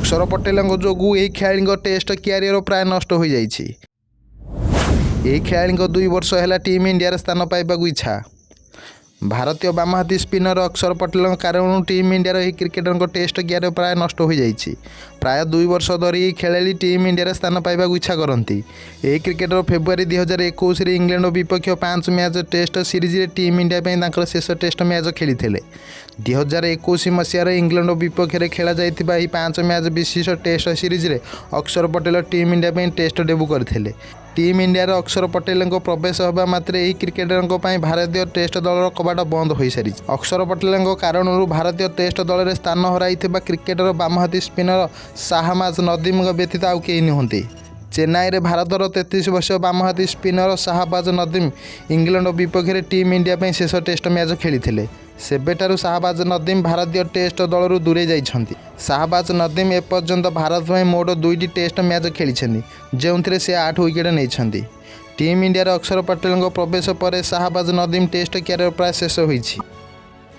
अक्षर पटेल जोगु यह खेलाड़ी टेस्ट क्यारियर प्राय नष्ट हो जाइछि। यह खेलाड़ी 2 वर्ष है टीम इंडिया स्थान पाइबाकू इच्छा। भारतीय बामहाती स्पिनर अक्षर पटेल कारण टीम इंडिया यह क्रिकेटर टेस्ट क्यारियर प्राय नष्ट हो जाइछि। प्राय 2 वर्ष धरी खेलाड़ी टीम इंडिया स्थान पाइबाकू इच्छा करती। यह क्रिकेटर फेब्रुआरी 2021 इंग्लैंड विपक्ष 5 match test series team India शेष टेस्ट मैच खेली। 2021 मसीह इंग्लैंड विपक्ष खेल जाइथिबा 5 मैच विशिष्ट test series Akshar Patel team India test debut करथिले। टीम इंडिया अक्षर पटेल प्रवेश होगा मात्र यह क्रिकेटर भारतीय टेस्ट दल कबाट बंद हो सारी। अक्षर पटेल कारण भारतीय टेस्ट दल में स्थान हराई क्रिकेटर बामहाती स्पिनर शाहबाज नदीम व्यतीत आउ कई नुहति। चेन्नई में भारतर 33 वर्षीय बामहाती स्पिनर शाहबाज नदीम इंग्लैंड विपक्ष टीम इंडिया शेष टेस्ट मैच खेली। सेबेठारु शाहबाज नदीम भारतीय टेस्ट दलरू दूरे जाइछन्ति। शाहबाज नदीम एपर्यंत भारत में मोट 2टी टेस्ट मैच खेली जो से 8 विकेट नहीं। टीम इंडिया अक्षर पटेल प्रवेश पर शाहबाज नदीम टेस्ट क्यारियर प्राय शेष होइछि।